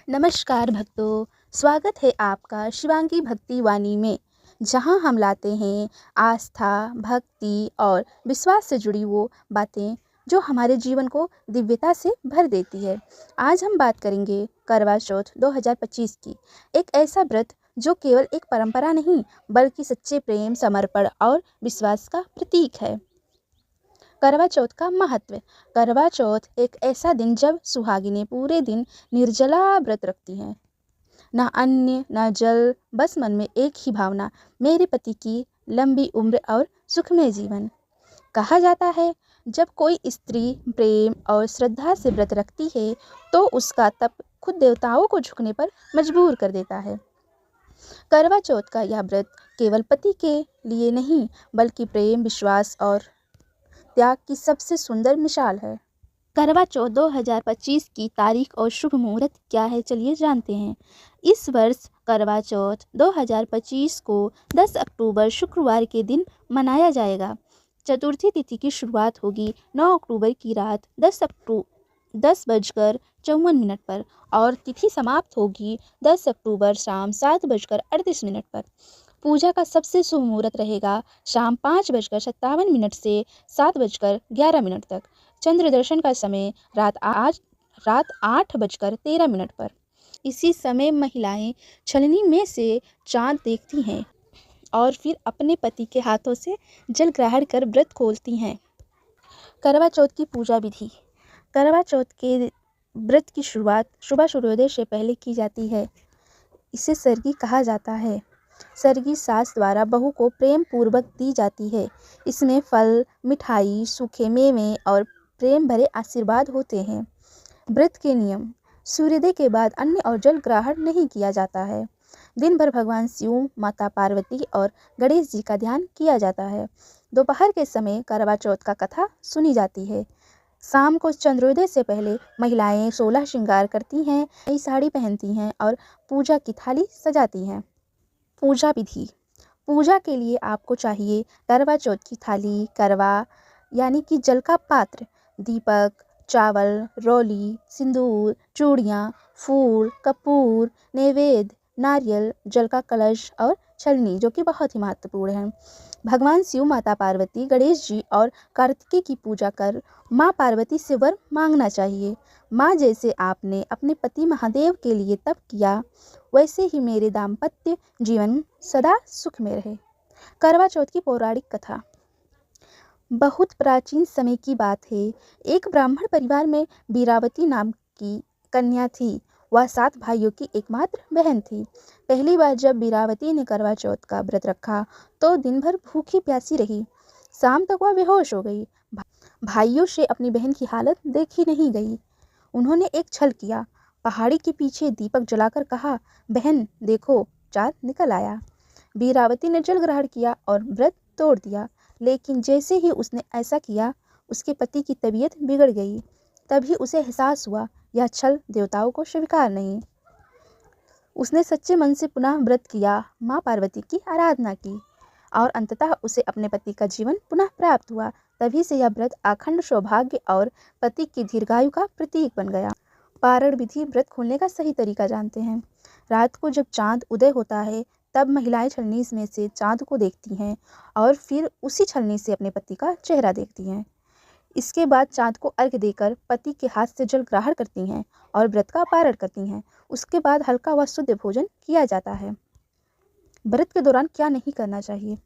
नमस्कार भक्तों, स्वागत है आपका शिवांगी भक्ति वाणी में, जहां हम लाते हैं आस्था, भक्ति और विश्वास से जुड़ी वो बातें जो हमारे जीवन को दिव्यता से भर देती है। आज हम बात करेंगे करवा चौथ 2025 की, एक ऐसा व्रत जो केवल एक परंपरा नहीं बल्कि सच्चे प्रेम, समर्पण और विश्वास का प्रतीक है। करवा चौथ का महत्व। करवा चौथ एक ऐसा दिन जब सुहागिनें पूरे दिन निर्जला व्रत रखती हैं। ना अन्न ना जल, बस मन में एक ही भावना, मेरे पति की लंबी उम्र और सुखमय जीवन। कहा जाता है जब कोई स्त्री प्रेम और श्रद्धा से व्रत रखती है तो उसका तप खुद देवताओं को झुकने पर मजबूर कर देता है। करवा चौथ का यह व्रत केवल पति के लिए नहीं बल्कि प्रेम, विश्वास और त्याग की सबसे सुंदर मिसाल है। करवा चौथ 2025 की तारीख और शुभ मुहूर्त क्या है, चलिए जानते हैं। इस वर्ष करवा चौथ 2025 को 10 अक्टूबर शुक्रवार के दिन मनाया जाएगा। चतुर्थी तिथि की शुरुआत होगी 9 अक्टूबर की रात 10 बजकर 54 मिनट पर और तिथि समाप्त होगी 10 अक्टूबर शाम 7 बजकर 38 मिनट पर। पूजा का सबसे शुभ मुहूर्त रहेगा शाम 5 बजकर 57 मिनट से 7 बजकर 11 मिनट तक। चंद्र दर्शन का समय रात 8 बजकर 13 मिनट पर। इसी समय महिलाएं छलनी में से चांद देखती हैं और फिर अपने पति के हाथों से जल ग्रहण कर व्रत खोलती हैं। करवा चौथ की पूजा विधि। करवा चौथ के व्रत की शुरुआत सुबह सूर्योदय से पहले की जाती है। इसे सरगी कहा जाता है। सरगी सास द्वारा बहू को प्रेम पूर्वक दी जाती है। इसमें फल, मिठाई, सूखे मेवे और प्रेम भरे आशीर्वाद होते हैं। व्रत के नियम। सूर्योदय के बाद अन्न और जल ग्रहण नहीं किया जाता है। दिन भर भगवान शिव, माता पार्वती और गणेश जी का ध्यान किया जाता है। दोपहर के समय करवा चौथ का कथा सुनी जाती है। शाम को चंद्रोदय से पहले महिलाएं 16 श्रृंगार करती हैं, नई साड़ी पहनती हैं और पूजा की थाली सजाती हैं। पूजा विधि। पूजा के लिए आपको चाहिए करवा चौथ की थाली, करवा यानी कि जल का पात्र, दीपक, चावल, रोली, सिंदूर, चूड़ियाँ, फूल, कपूर, नैवेद्य, नारियल, जल का कलश और छलनी जो कि बहुत ही महत्वपूर्ण है। भगवान शिव, माता पार्वती, गणेश जी और कार्तिकेय की पूजा कर माँ पार्वती से वर मांगना चाहिए। माँ, जैसे आपने अपने पति महादेव के लिए तप किया वैसे ही मेरे दाम्पत्य जीवन सदा सुख में रहे। करवा चौथ की पौराणिक कथा। बहुत प्राचीन समय की बात है। एक ब्राह्मण परिवार में बीरावती नाम की कन्या थी। वह 7 भाइयों की एकमात्र बहन थी। पहली बार जब बीरावती ने करवा चौथ का व्रत रखा तो दिन भर भूखी प्यासी रही। शाम तक वह बेहोश हो गई। भाइयों से अपनी बहन की हालत देखी नहीं गई। उन्होंने एक छल किया। पहाड़ी के पीछे दीपक जलाकर कहा, बहन देखो, चाँद निकल आया। बीरावती ने जल ग्रहण किया और व्रत तोड़ दिया। लेकिन जैसे ही उसने ऐसा किया उसके पति की तबीयत बिगड़ गई। तभी उसे एहसास हुआ यह छल देवताओं को स्वीकार नहीं। उसने सच्चे मन से पुनः व्रत किया, माँ पार्वती की आराधना की और अंततः उसे अपने पति का जीवन पुनः प्राप्त हुआ। तभी से यह व्रत अखंड सौभाग्य और पति की दीर्घायु का प्रतीक बन गया। पारण विधि। व्रत खोलने का सही तरीका जानते हैं। रात को जब चांद उदय होता है तब महिलाएं छलनी में से चांद को देखती हैं और फिर उसी छलनी से अपने पति का चेहरा देखती हैं। इसके बाद चांद को अर्घ्य देकर पति के हाथ से जल ग्रहण करती हैं और व्रत का पारण करती हैं। उसके बाद हल्का व शुद्ध भोजन किया जाता है। व्रत के दौरान क्या नहीं करना चाहिए।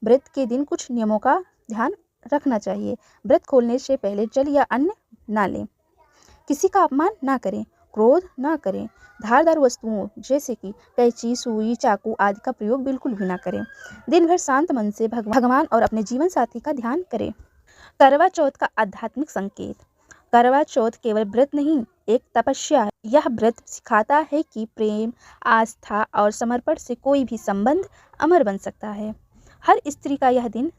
व्रत के दिन कुछ नियमों का ध्यान रखना चाहिए। व्रत खोलने से पहले जल या अन्न ना लें। किसी का अपमान ना करें। क्रोध ना करें। धारदार वस्तुओं जैसे कि कैंची, सुई, चाकू आदि का प्रयोग बिल्कुल भी ना करें। दिन भर शांत मन से भगवान और अपने जीवन साथी का ध्यान करें। करवा चौथ का आध्यात्मिक संकेत। करवा चौथ केवल व्रत नहीं, एक तपस्या है। यह व्रत सिखाता है कि प्रेम, आस्था और समर्पण से कोई भी संबंध अमर बन सकता है। हर स्त्री का यह दिन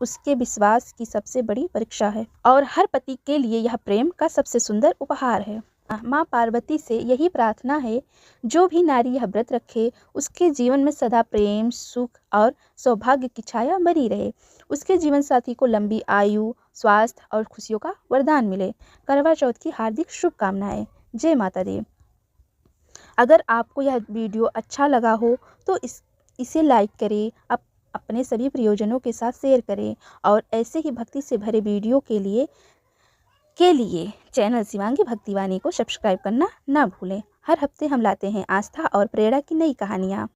उसके विश्वास की सबसे बड़ी परीक्षा है और हर पति के लिए यह प्रेम का सबसे सुंदर उपहार है। माँ पार्वती से यही प्रार्थना है, जो भी नारी यह व्रत रखे उसके जीवन में सदा प्रेम, सुख और सौभाग्य की छाया बनी रहे। उसके जीवन साथी को लंबी आयु, स्वास्थ्य और खुशियों का वरदान मिले। करवा चौथ की हार्दिक शुभकामनाएं। जय माता दी। अगर आपको यह वीडियो अच्छा लगा हो तो इसे लाइक करें, अपने सभी प्रियजनों के साथ शेयर करें और ऐसे ही भक्ति से भरे वीडियो के लिए चैनल शिवांगी भक्तिवाणी को सब्सक्राइब करना ना भूलें। हर हफ्ते हम लाते हैं आस्था और प्रेरणा की नई कहानियाँ।